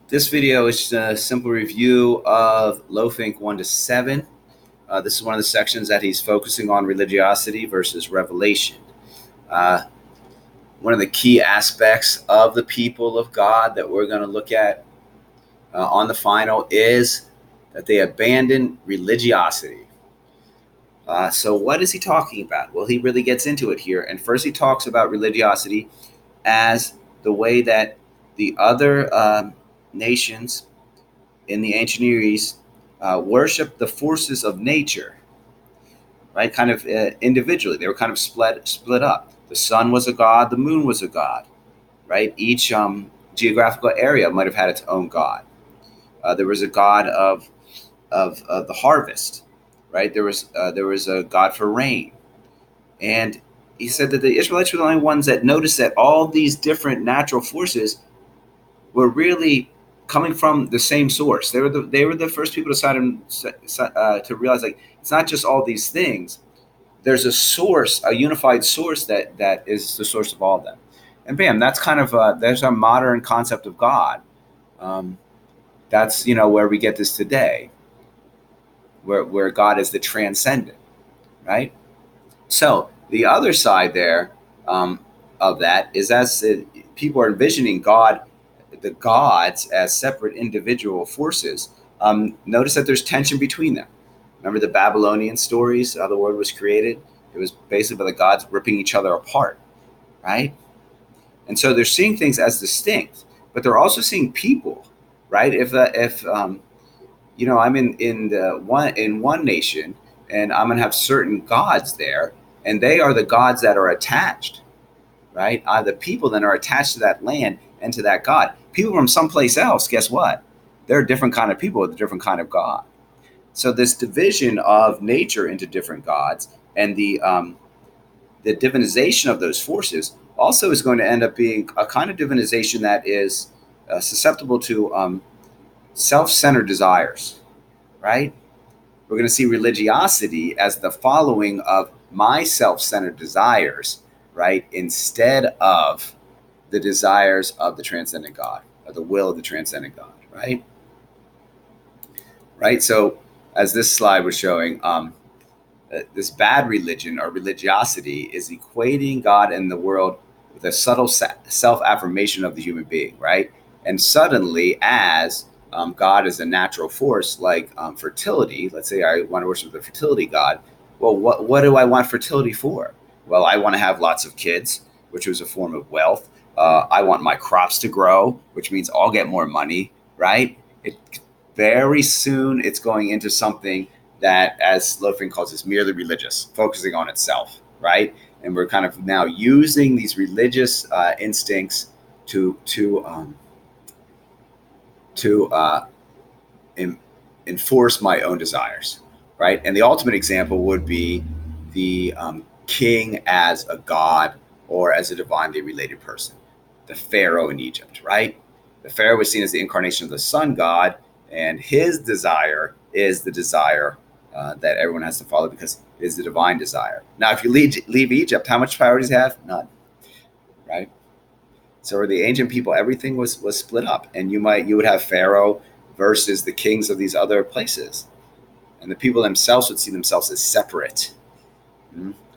This video is a simple review of Lofink 1 to 7. This is one of the sections that he's focusing on religiosity versus revelation. Uh, one of the key aspects of the people of God that we're going to look at on the final is that they abandon religiosity. So what is he talking about? Well, he really gets into it here. And first he talks about religiosity as the way that the other nations in the ancient Near East worshiped the forces of nature, right? Kind of individually. They were kind of split up. The sun was a god, the moon was a god, right? Each geographical area might have had its own god. There was a god of the harvest, right? There was a god for rain, and he said that the Israelites were the only ones that noticed that all these different natural forces were really coming from the same source. They were the first people to realize, like, it's not just all these things. There's a source, a unified source that is the source of all of them. And bam, that's kind of there's our modern concept of God. That's where we get this today, where God is the transcendent, right? So the other side there of that is as people are envisioning God, the gods as separate individual forces. Notice that there's tension between them. Remember the Babylonian stories, how the world was created? It was basically the gods ripping each other apart, right? And so they're seeing things as distinct, but they're also seeing people, right? If I'm in one nation, and I'm gonna have certain gods there, and they are the gods that are attached, right? The people that are attached to that land and to that god. People from someplace else, guess what? They're a different kind of people with a different kind of god. So this division of nature into different gods and the divinization of those forces also is going to end up being a kind of divinization that is susceptible to self-centered desires, right? We're going to see religiosity as the following of my self-centered desires, right, instead of the desires of the transcendent God, or the will of the transcendent God, right? Right. So, as this slide was showing, this bad religion or religiosity is equating God and the world with a subtle self-affirmation of the human being, right? And suddenly, as God is a natural force like fertility. Let's say I want to worship the fertility God. Well, what do I want fertility for? Well, I want to have lots of kids, which was a form of wealth. I want my crops to grow, which means I'll get more money, right? Very soon it's going into something that, as Lofink calls this, merely religious, focusing on itself, right? And we're kind of now using these religious instincts to enforce my own desires, right? And the ultimate example would be the king as a god or as a divinely related person, the Pharaoh in Egypt, right? The Pharaoh was seen as the incarnation of the sun god, and his desire is the desire that everyone has to follow because it is the divine desire. Now, if you leave Egypt, how much power does he have? None, right? So for the ancient people, everything was split up, and you would have Pharaoh versus the kings of these other places, and the people themselves would see themselves as separate.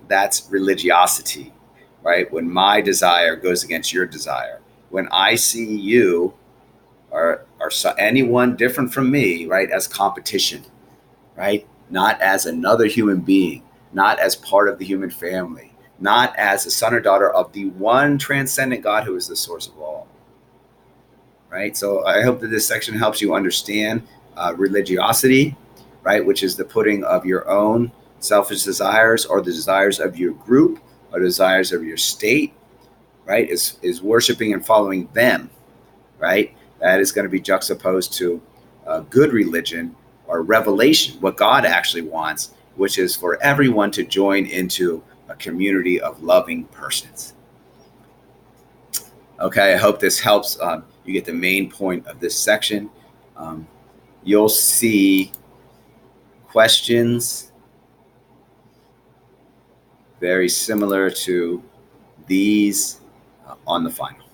That's religiosity, right? When my desire goes against your desire, when I see you or anyone different from me, right, as competition, right, not as another human being, not as part of the human family, not as a son or daughter of the one transcendent God who is the source of all. Right? So I hope that this section helps you understand religiosity, right, which is the putting of your own selfish desires or the desires of your group or desires of your state, right, is worshiping and following them, right? That is going to be juxtaposed to good religion or revelation, what God actually wants, which is for everyone to join into a community of loving persons. Okay, I hope this helps you get the main point of this section. You'll see questions very similar to these on the final.